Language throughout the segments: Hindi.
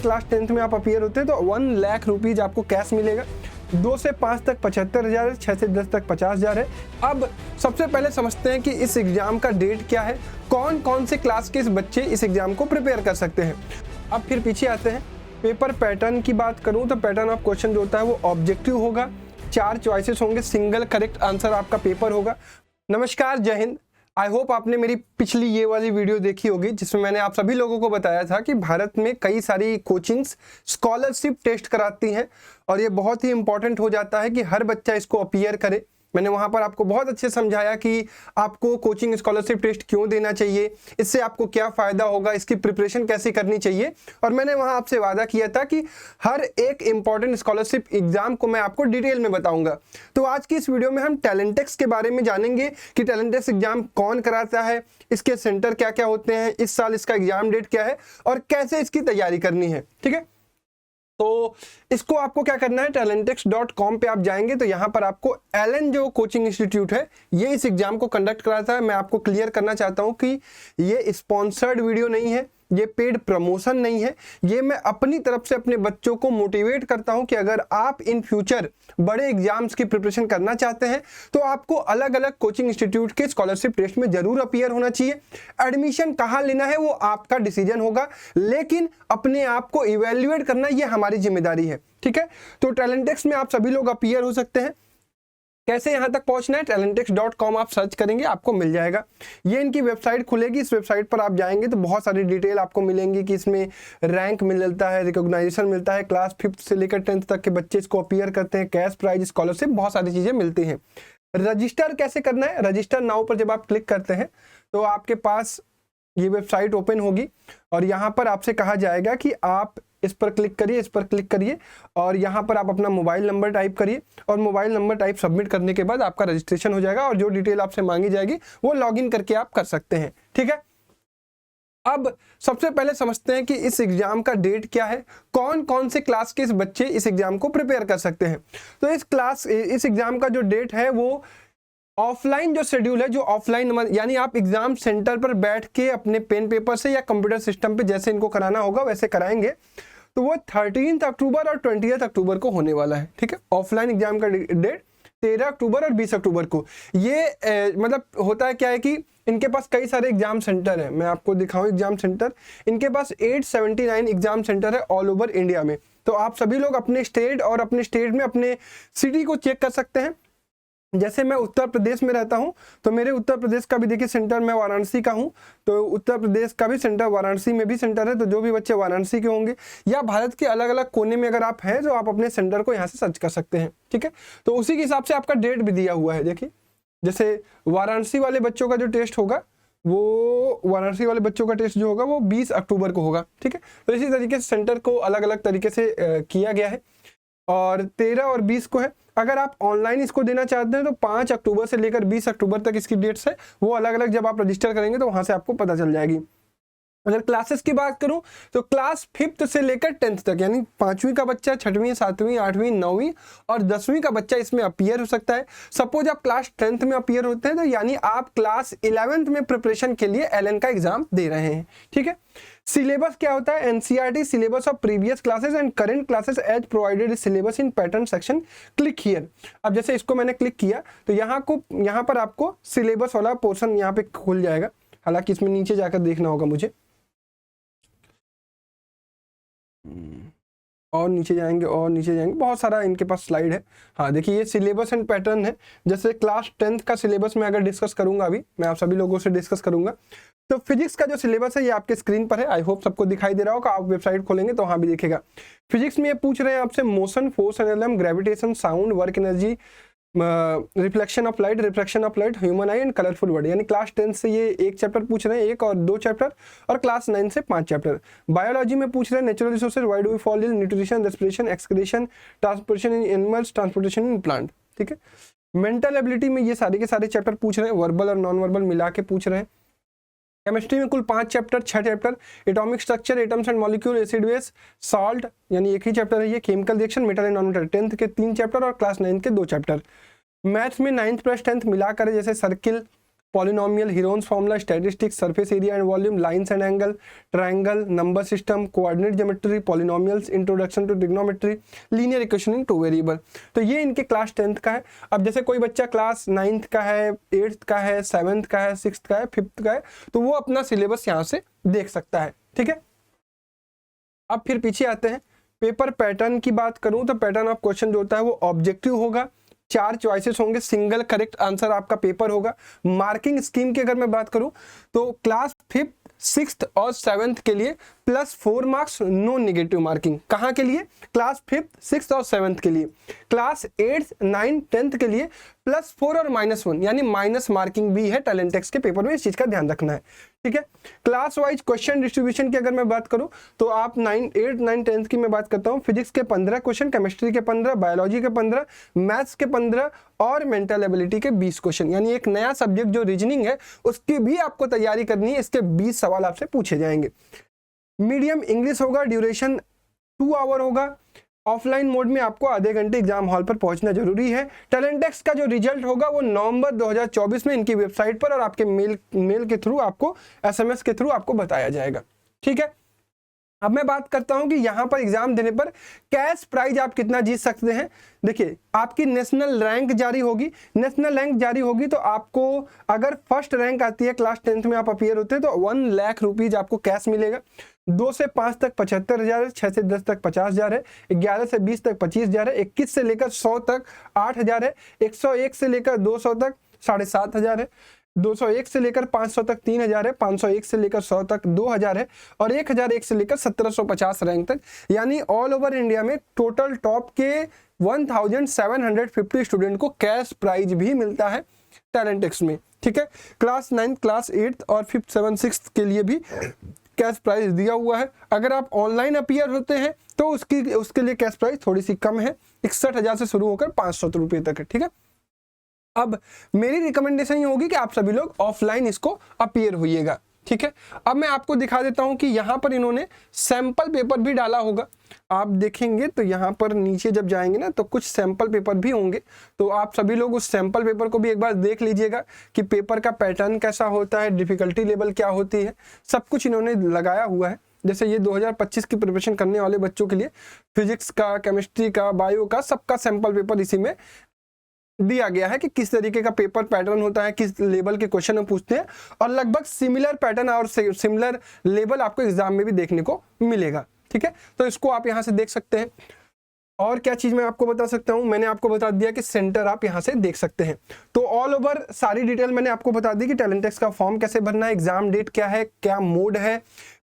क्लास 10th में आप अपीयर होते हैं तो 1 लाख रुपीज आपको कैश मिलेगा। 2 से 5 तक 75,000 है, 6 से 10 तक 50,000 है। अब सबसे पहले समझते हैं कि इस एग्जाम का डेट क्या है, कौन कौन से क्लास के इस बच्चे इस एग्जाम को प्रिपेयर कर सकते हैं। अब फिर पीछे आते हैं, पेपर पैटर्न की बात करूं तो पैटर्न ऑफ क्वेश्चन जो होता है वो ऑब्जेक्टिव होगा, 4 चॉइसेस होंगे, सिंगल करेक्ट आंसर आपका पेपर होगा। नमस्कार, जय हिंद। आई होप आपने मेरी पिछली ये वाली वीडियो देखी होगी जिसमें मैंने आप सभी लोगों को बताया था कि भारत में कई सारी कोचिंग्स स्कॉलरशिप टेस्ट कराती हैं और ये बहुत ही इंपॉर्टेंट हो जाता है कि हर बच्चा इसको अपीयर करे। मैंने वहाँ पर आपको बहुत अच्छे समझाया कि आपको कोचिंग स्कॉलरशिप टेस्ट क्यों देना चाहिए, इससे आपको क्या फ़ायदा होगा, इसकी प्रिपरेशन कैसे करनी चाहिए। और मैंने वहाँ आपसे वादा किया था कि हर एक इम्पॉर्टेंट स्कॉलरशिप एग्जाम को मैं आपको डिटेल में बताऊंगा। तो आज की इस वीडियो में हम टैलेंटेक्स के बारे में जानेंगे कि टैलेंटेक्स एग्जाम कौन कराता है, इसके सेंटर क्या क्या होते हैं, इस साल इसका एग्जाम डेट क्या है और कैसे इसकी तैयारी करनी है। ठीक है, तो इसको आपको क्या करना है, talentex.com पे आप जाएंगे तो यहाँ पर आपको एलन जो कोचिंग इंस्टीट्यूट है ये इस एग्जाम को कंडक्ट कराता है। मैं आपको क्लियर करना चाहता हूँ कि ये स्पॉन्सर्ड वीडियो नहीं है, ये पेड प्रमोशन नहीं है, ये मैं अपनी तरफ से अपने बच्चों को मोटिवेट करता हूं कि अगर आप इन फ्यूचर बड़े एग्जाम्स की प्रिपरेशन करना चाहते हैं तो आपको अलग अलग कोचिंग इंस्टीट्यूट के स्कॉलरशिप टेस्ट में जरूर अपीयर होना चाहिए। एडमिशन कहाँ लेना है वो आपका डिसीजन होगा, लेकिन अपने आप को इवेल्युएट करना ये हमारी जिम्मेदारी है। ठीक है, तो टैलेंटेक्स में आप सभी लोग अपीयर हो सकते हैं। कैसे यहाँ तक पहुँचना है, talentex.com आप सर्च करेंगे आपको मिल जाएगा। ये इनकी वेबसाइट खुलेगी, इस वेबसाइट पर आप जाएंगे तो बहुत सारी डिटेल आपको मिलेंगी कि इसमें रैंक मिलता है, रिकॉग्नाइजेशन मिलता है, क्लास 5th से लेकर 10th तक के बच्चे इसको अपीयर करते हैं, कैश प्राइज, स्कॉलरशिप, बहुत सारी चीज़ें मिलती हैं। रजिस्टर कैसे करना है, रजिस्टर नाउ पर जब आप क्लिक करते हैं तो आपके पास ये वेबसाइट ओपन होगी और यहाँ पर आपसे कहा जाएगा कि आप इस पर क्लिक करिए, इस पर क्लिक करिए और यहाँ पर आप अपना मोबाइल नंबर टाइप करिए और मोबाइल नंबर टाइप सबमिट करने के बाद आपका रजिस्ट्रेशन हो जाएगा और जो डिटेल आपसे मांगी जाएगी वो लॉगिन करके आप कर सकते हैं। ठीक है, अब सबसे पहले समझते हैं कि इस एग्जाम का डेट क्या है, कौन कौन से क्लास के इस बच्चे इस एग्जाम को प्रिपेयर कर सकते हैं। तो इस एग्जाम का जो डेट है वो ऑफलाइन जो शेड्यूल है, जो ऑफलाइन यानी आप एग्जाम सेंटर पर बैठ के अपने पेन पेपर से या कंप्यूटर सिस्टम पे जैसे इनको कराना होगा वैसे कराएंगे, तो वो 13 अक्टूबर और 20 अक्टूबर को होने वाला है। ठीक है, ऑफलाइन एग्जाम का डेट 13 अक्टूबर और 20 अक्टूबर को। ये मतलब होता है क्या है कि इनके पास कई सारे एग्जाम सेंटर हैं, मैं आपको दिखाऊं एग्जाम सेंटर। इनके पास 879 एग्जाम सेंटर है ऑल ओवर इंडिया में। तो आप सभी लोग अपने स्टेट और अपने स्टेट में अपने सिटी को चेक कर सकते हैं। जैसे मैं उत्तर प्रदेश में रहता हूं तो मेरे उत्तर प्रदेश का भी देखिए सेंटर, मैं वाराणसी का हूं तो उत्तर प्रदेश का भी सेंटर, वाराणसी में भी सेंटर है। तो जो भी बच्चे वाराणसी के होंगे या भारत के अलग अलग कोने में अगर आप हैं तो आप अपने सेंटर को यहाँ से सर्च कर सकते हैं। ठीक है, तो उसी के हिसाब से आपका डेट भी दिया हुआ है। देखिए, जैसे वाराणसी वाले बच्चों का जो टेस्ट होगा वो वाराणसी वाले बच्चों का टेस्ट जो होगा वो 20 अक्टूबर को होगा। ठीक है, तो इसी तरीके से सेंटर को अलग अलग तरीके से किया गया है और 13 और 20 को है। अगर आप ऑनलाइन इसको देना चाहते हैं तो 5 अक्टूबर से लेकर 20 अक्टूबर तक इसकी डेट्स है, वो अलग अलग जब आप रजिस्टर करेंगे तो वहां से आपको पता चल जाएगी। अगर क्लासेस की बात करूं तो क्लास 5th से लेकर 10th तक यानी 5वीं का बच्चा, 6वीं, 7वीं, 8वीं, 9वीं और 10वीं का बच्चा इसमें अपीयर हो सकता है। सपोज आप क्लास 10th में अपीयर होते हैं तो यानी आप क्लास 11th में प्रिपरेशन के लिए एलएन का एग्जाम दे रहे हैं। ठीक है, सिलेबस क्या होता है, NCERT syllabus of previous classes and current classes as provided syllabus in pattern section, click here. अब जैसे इसको मैंने क्लिक किया तो यहाँ पर आपको सिलेबस वाला पोर्शन यहाँ पे खुल जाएगा। हालांकि इसमें नीचे जाकर देखना होगा मुझे, और नीचे जाएंगे और नीचे जाएंगे, बहुत सारा इनके पास स्लाइड है। हाँ देखिए, ये सिलेबस एंड पैटर्न है। जैसे क्लास 10th का सिलेबस मैं अगर डिस्कस करूंगा, अभी मैं आप सभी लोगों से डिस्कस करूंगा, तो फिजिक्स का जो सिलेबस है ये आपके स्क्रीन पर है। आई होप सबको दिखाई दे रहा होगा, आप वेबसाइट खोलेंगे तो वहाँ भी दिखेगा। फिजिक्स में ये पूछ रहे हैं आपसे motion, force energy, gravitation, sound, work energy, reflection of light, human I and colourful word. यानी क्लास 10 से ये एक चैप्टर पूछ रहे हैं, 1 और 2 चैप्टर, और क्लास 9 से 5 चैप्टर। बायोलॉजी में पूछ रहे हैं natural resources, why do we fall ill, nutrition, respiration, excretion, transportation in animals, transportation in plant. ठीक है, मेंटल एबिलिटी में ये सारे के सारे चैप्टर पूछ रहे हैं, वर्बल और नॉन वर्बल मिला के पूछ रहे हैं। केमिस्ट्री में कुल 5 chapter, 6 chapter, atomic structure, atoms and molecule, acid base, salt यानी एक ही चैप्टर है ये, chemical reaction, metal and non metal, 10th के 3 चैप्टर और क्लास 9 के 2 चैप्टर। मैथ्स में 9th प्लस 10th मिलाकर जैसे circle, polynomial, Heron's formula, statistics, surface area and volume, lines and angle, triangle, number system, coordinate geometry, polynomials, introduction to trigonometry, linear equation in 2 variable. तो ये इनके क्लास 10th का है। अब जैसे कोई बच्चा क्लास 9th का है, 8th का है, 7th का है, 6th का है, 5th का है, तो वो अपना सिलेबस यहाँ से देख सकता है। ठीक है, अब फिर पीछे आते हैं। पेपर पैटर्न की बात करूं तो पैटर्न ऑफ क्वेश्चन जो होता है वो ऑब्जेक्टिव होगा, 4 चॉइसेस होंगे, सिंगल करेक्ट आंसर आपका पेपर होगा। मार्किंग स्कीम की अगर मैं बात करूं तो क्लास 5th, 6th और 7th के लिए +4 मार्क्स, नो नेगेटिव मार्किंग। कहाँ के लिए? क्लास 5th, 6th और 7th के लिए। क्लास 8th, 9th, 10th के लिए +4 और -1 यानी माइनस मार्किंग भी है टैलेंट टेक्स्ट के पेपर में, इस चीज का ध्यान रखना है। ठीक है, क्लास वाइज क्वेश्चन डिस्ट्रीब्यूशन की अगर मैं बात करूं तो आप 8, 9, 10th की मैं बात करता हूं, फिजिक्स के 15 क्वेश्चन, केमिस्ट्री के 15, बायोलॉजी के 15, मैथ्स के 15 और मेंटल एबिलिटी के 20 क्वेश्चन। यानी एक नया सब्जेक्ट जो रीजनिंग है उसकी भी आपको तैयारी करनी है, इसके 20 सवाल आपसे पूछे जाएंगे। मीडियम इंग्लिश होगा, ड्यूरेशन 2 आवर होगा। ऑफलाइन मोड में आपको आधे घंटे एग्जाम हॉल पर पहुंचना जरूरी है। टैलेंट टेक्स्ट का जो रिजल्ट होगा वो नवंबर 2024 में इनकी वेबसाइट पर और आपके मेल के थ्रू आपको, SMS के थ्रू आपको बताया जाएगा। ठीक है, अब मैं बात करता हूं कि यहां पर एग्जाम देने पर कैश प्राइज आप कितना जीत सकते हैं। देखिए, आपकी नेशनल रैंक जारी होगी। नेशनल रैंक जारी होगी तो आपको अगर फर्स्ट रैंक आती है, क्लास 10th में आप अपीयर होते हैं, तो 1 लाख रुपीज आपको कैश मिलेगा। 2 से 5 तक 75,000 है, 6 से 10 तक 50,000 है, 11 से 20 तक 25,000 है, 21 से लेकर 100 तक 8,000 है, 101 से लेकर 200 तक 7,500 है, 201 से लेकर 500 तक 3,000 है, 501 से लेकर 100 तक 2,000 है और 1,001 से लेकर 1,750 रैंक तक। यानी ऑल ओवर इंडिया में टोटल टॉप के 1,750 स्टूडेंट को कैश प्राइज भी मिलता है टैलेंट टेक्स्ट में। ठीक है, क्लास 9, क्लास 8 और 5th, 7th, 6th के लिए भी कैश प्राइस दिया हुआ है। अगर आप ऑनलाइन अपीयर होते हैं तो उसके लिए कैश प्राइस थोड़ी सी कम है, 61,000 से शुरू होकर 500 रुपये तक है। ठीक है, अब मेरी रिकमेंडेशन ये होगी कि आप सभी लोग ऑफलाइन इसको अपीयर होइएगा। ठीक है, अब मैं आपको दिखा देता हूं कि यहाँ पर इन्होंने सैंपल पेपर भी डाला होगा। आप देखेंगे तो यहाँ पर नीचे जब जाएंगे ना तो कुछ सैंपल पेपर भी होंगे, तो आप सभी लोग उस सैंपल पेपर को भी एक बार देख लीजिएगा कि पेपर का पैटर्न कैसा होता है, डिफिकल्टी लेवल क्या होती है, सब कुछ इन्होंने लगाया हुआ है। जैसे ये 2025 की प्रिपरेशन करने वाले बच्चों के लिए फिजिक्स का, केमिस्ट्री का, बायो का सबका सैंपल पेपर इसी में दिया गया है कि किस तरीके का पेपर पैटर्न होता है, किस लेवल के क्वेश्चन हम पूछते हैं और लगभग सिमिलर पैटर्न और सिमिलर लेवल आपको एग्जाम में भी देखने को मिलेगा। ठीक है, तो इसको आप यहाँ से देख सकते हैं। और क्या चीज मैं आपको बता सकता हूं, मैंने आपको बता दिया कि सेंटर आप यहां से देख सकते हैं। तो ऑल ओवर सारी डिटेल मैंने आपको बता दी कि टैलेंट टेक्स्ट का फॉर्म कैसे भरना है, एग्जाम डेट क्या है, क्या मोड है,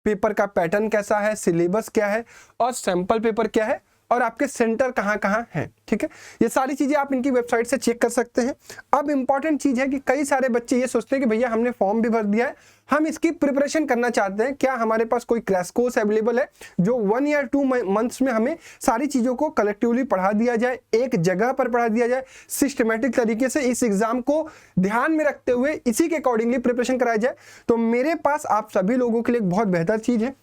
पेपर का पैटर्न कैसा है, सिलेबस क्या है और सैंपल पेपर क्या है और आपके सेंटर कहाँ कहाँ हैं। ठीक है, ये सारी चीजें आप इनकी वेबसाइट से चेक कर सकते हैं। अब इंपॉर्टेंट चीज है कि कई सारे बच्चे ये सोचते हैं कि भैया हमने फॉर्म भी भर दिया है, हम इसकी प्रिपरेशन करना चाहते हैं, क्या हमारे पास कोई क्रैश कोर्स अवेलेबल है जो 1 या 2 मंथ्स में हमें सारी चीजों को कलेक्टिवली पढ़ा दिया जाए, एक जगह पर पढ़ा दिया जाए, सिस्टमेटिक तरीके से इस एग्जाम को ध्यान में रखते हुए इसी के अकॉर्डिंगली प्रिपरेशन कराया जाए। तो मेरे पास आप सभी लोगों के लिए एक बहुत बेहतर चीज है,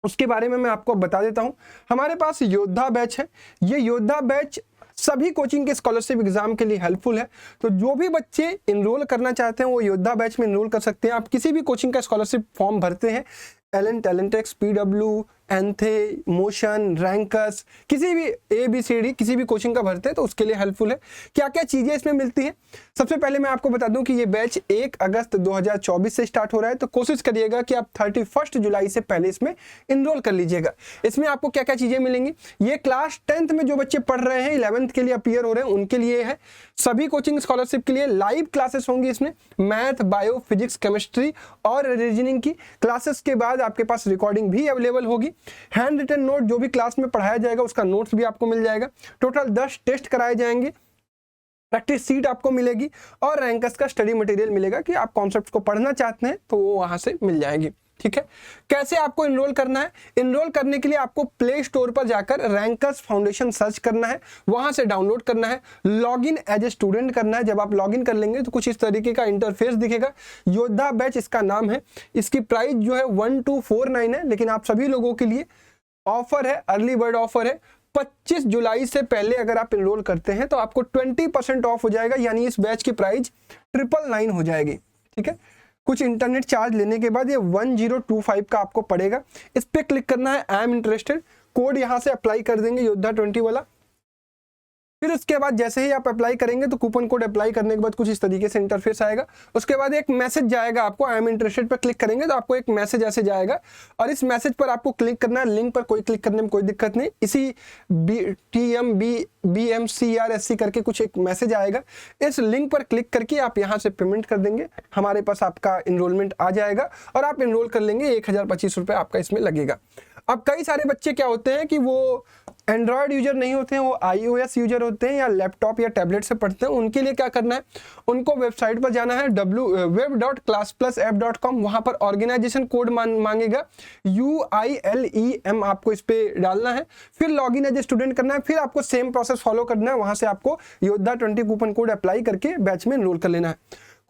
उसके बारे में मैं आपको बता देता हूं। हमारे पास योद्धा बैच है। ये योद्धा बैच सभी कोचिंग के स्कॉलरशिप एग्जाम के लिए हेल्पफुल है। तो जो भी बच्चे इनरोल करना चाहते हैं वो योद्धा बैच में इनरोल कर सकते हैं। आप किसी भी कोचिंग का स्कॉलरशिप फॉर्म भरते हैं, Allen, talent text, PW, ANTHE, Motion, रैंकस, किसी भी ABCD किसी भी कोचिंग का भरते हैं तो उसके लिए हेल्पफुल है। क्या क्या चीजें इसमें मिलती हैं, सबसे पहले मैं आपको बता दूं कि ये बैच 1 अगस्त 2024 से स्टार्ट हो रहा है। तो कोशिश करिएगा कि आप 31 जुलाई से पहले इसमें इनरोल कर लीजिएगा। इसमें आपको क्या क्या चीजें मिलेंगी, ये क्लास 10th में जो बच्चे पढ़ रहे हैं, 11th के लिए अपीयर हो रहे हैं उनके लिए है। सभी कोचिंग स्कॉलरशिप के लिए लाइव क्लासेस होंगी इसमें, मैथ, बायो, फिजिक्स, केमिस्ट्री और रीजनिंग की क्लासेस के बाद आपके पास रिकॉर्डिंग भी अवेलेबल होगी। हैंड रिटन नोट जो भी क्लास में पढ़ाया जाएगा उसका नोट्स भी आपको मिल जाएगा। टोटल 10 टेस्ट कराए जाएंगे, प्रैक्टिस सीट आपको मिलेगी और रैंकस का स्टडी मटेरियल मिलेगा कि आप कॉन्सेप्ट्स को पढ़ना चाहते हैं तो वो वहां से मिल जाएगी। ठीक है, कैसे आपको इनरोल करना है, इनरोल करने के लिए आपको प्ले स्टोर पर जाकर रैंकस फाउंडेशन सर्च करना है, वहां से डाउनलोड करना है, लॉगिन एज ए स्टूडेंट करना है। जब आप लॉगिन कर लेंगे तो कुछ इस तरीके का इंटरफेस दिखेगा। योद्धा बैच इसका नाम है। इसकी प्राइस जो है 1249 है, लेकिन आप सभी लोगों के लिए ऑफर है, अर्ली बर्ड ऑफर है। 25 जुलाई से पहले अगर आप इनरोल करते हैं तो आपको 20% ऑफ हो जाएगा, यानी इस बैच की प्राइस 999 हो जाएगी। ठीक है। कुछ इंटरनेट चार्ज लेने के बाद ये 1025 का आपको पड़ेगा। इस पे क्लिक करना है, आई एम इंटरेस्टेड, कोड यहाँ से अप्लाई कर देंगे योद्धा 20 वाला। फिर उसके बाद जैसे ही आप अप्लाई करेंगे तो कूपन कोड अप्लाई करने के बाद कुछ इस तरीके से इंटरफेस आएगा। उसके बाद एक मैसेज जाएगा आपको, आई एम इंटरेस्टेड पर क्लिक करेंगे तो आपको एक मैसेज ऐसे जाएगा और इस मैसेज पर आपको क्लिक करना है। लिंक पर कोई क्लिक करने में कोई दिक्कत नहीं, इसी BMCRSC करके कुछ एक मैसेज आएगा। इस लिंक पर क्लिक करके आप यहाँ से पेमेंट कर देंगे, हमारे पास आपका इनरोलमेंट आ जाएगा और आप इनरोल कर लेंगे। 1025 रुपये आपका इसमें लगेगा। अब कई सारे बच्चे क्या होते हैं कि वो एंड्रॉयड यूजर नहीं होते हैं, वो iOS यूजर होते हैं या लैपटॉप या टैबलेट से पढ़ते हैं। उनके लिए क्या करना है, उनको वेबसाइट पर जाना है www.classplusapp.com। वहां पर ऑर्गेनाइजेशन कोड मांगेगा UILEM, आपको इस पे डालना है। फिर लॉगिन एज स्टूडेंट करना है। फिर आपको सेम प्रोसेस फॉलो करना है, वहां से आपको योद्धा 20 कूपन कोड अप्लाई करके बैच में एनरोल कर लेना है।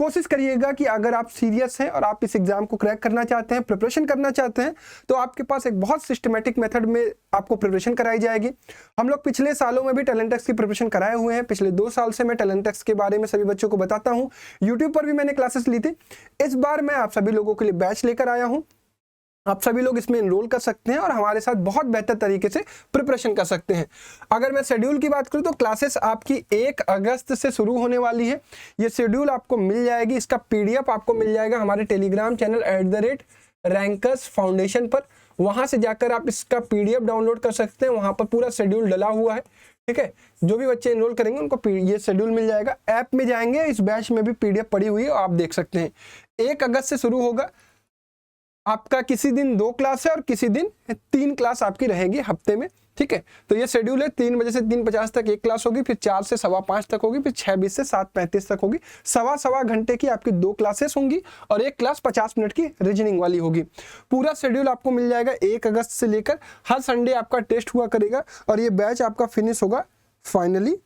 कोशिश करिएगा कि अगर आप सीरियस हैं और आप इस एग्जाम को क्रैक करना चाहते हैं, प्रिपरेशन करना चाहते हैं, तो आपके पास एक बहुत सिस्टमेटिक मेथड में आपको प्रिपरेशन कराई जाएगी। हम लोग पिछले सालों में भी टैलेंटेक्स की प्रिपरेशन कराए हुए हैं। पिछले 2 साल से मैं टैलेंटेक्स के बारे में सभी बच्चों को बताता हूं। यूट्यूब पर भी मैंने क्लासेस ली थी। इस बार मैं आप सभी लोगों के लिए बैच लेकर आया हूं। आप सभी लोग इसमें एनरोल कर सकते हैं और हमारे साथ बहुत बेहतर तरीके से प्रिपरेशन कर सकते हैं। अगर मैं शेड्यूल की बात करूं तो क्लासेस आपकी 1 अगस्त से शुरू होने वाली है। ये शेड्यूल आपको मिल जाएगी, इसका PDF आपको मिल जाएगा हमारे टेलीग्राम चैनल @रैंकर्स फाउंडेशन पर। वहां से जाकर आप इसका PDF डाउनलोड कर सकते हैं। वहां पर पूरा शेड्यूल डला हुआ है, ठीक है। जो भी बच्चे एनरोल करेंगे उनको ये शेड्यूल मिल जाएगा। ऐप में जाएंगे, इस बैच में भी PDF पड़ी हुई है, आप देख सकते हैं। 1 अगस्त से शुरू होगा आपका। किसी दिन 2 क्लास है और किसी दिन 3 क्लास आपकी रहेगी हफ्ते में, ठीक है। तो ये शेड्यूल है, 3 बजे से 3:50 तक 1 क्लास होगी, फिर 4 से 5:15 तक होगी, फिर 6:20 से 7:35 तक होगी। सवा घंटे की आपकी 2 क्लासेस होंगी और 1 क्लास 50 मिनट की रीजनिंग वाली होगी। पूरा शेड्यूल आपको मिल जाएगा 1 अगस्त से लेकर। हर संडे आपका टेस्ट हुआ करेगा और ये बैच आपका फिनिश होगा फाइनली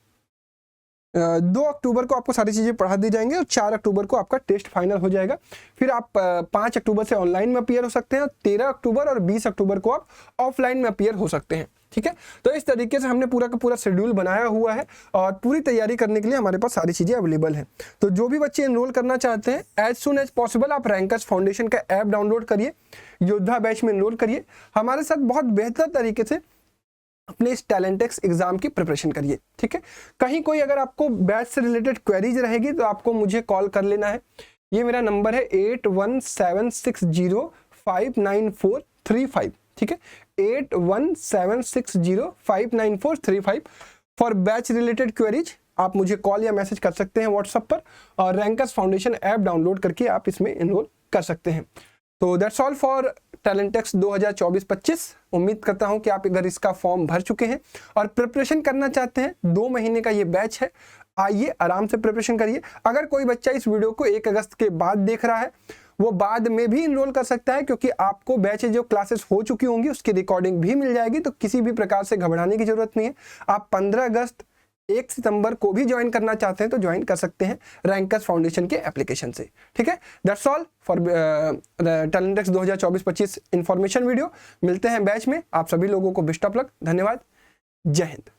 2 अक्टूबर को। आपको सारी चीज़ें पढ़ा दी जाएंगी और 4 अक्टूबर को आपका टेस्ट फाइनल हो जाएगा। फिर आप 5 अक्टूबर से ऑनलाइन में अपीयर हो सकते हैं और 13 अक्टूबर और 20 अक्टूबर को आप ऑफलाइन में अपीयर हो सकते हैं, ठीक है। तो इस तरीके से हमने पूरा का पूरा शेड्यूल बनाया हुआ है और पूरी तैयारी करने के लिए हमारे पास सारी चीज़ें अवेलेबल हैं। तो जो भी बच्चे एनरोल करना चाहते हैं, एज सुन एज पॉसिबल आप रैंकर्स फाउंडेशन का ऐप डाउनलोड करिए, योद्धा बैच में एनरोल करिए, हमारे साथ बहुत बेहतर तरीके से अपने इस टैलेंटेक्स एग्जाम की प्रिपरेशन करिए, ठीक है। कहीं कोई अगर आपको बैच से रिलेटेड क्वेरीज रहेगी तो आपको मुझे कॉल कर लेना है। ये मेरा नंबर है 8176059435, ठीक है। 8176059435 फॉर बैच रिलेटेड क्वेरीज आप मुझे कॉल या मैसेज कर सकते हैं व्हाट्सएप पर, और रैंकर्स फाउंडेशन ऐप डाउनलोड करके आप इसमें एनरोल कर सकते हैं। तो दैट्स ऑल फॉर टैलेंटेक्स 2024-25। उम्मीद करता हूं कि आप अगर इसका फॉर्म भर चुके हैं और प्रिपरेशन करना चाहते हैं, 2 महीने का ये बैच है, आइए आराम से प्रिपरेशन करिए। अगर कोई बच्चा इस वीडियो को 1 अगस्त के बाद देख रहा है, वो बाद में भी इनरोल कर सकता है, क्योंकि आपको बैच जो क्लासेस हो चुकी होंगी उसकी रिकॉर्डिंग भी मिल जाएगी। तो किसी भी प्रकार से घबराने की जरूरत नहीं है। आप 15 अगस्त 1 सितंबर को भी ज्वाइन करना चाहते हैं तो ज्वाइन कर सकते हैं रैंकर्स फाउंडेशन के एप्लीकेशन से, ठीक है। That's all for Talentex 2024-25 information video. मिलते हैं बैच में। आप सभी लोगों को बेस्ट ऑफ लक। धन्यवाद। जय हिंद।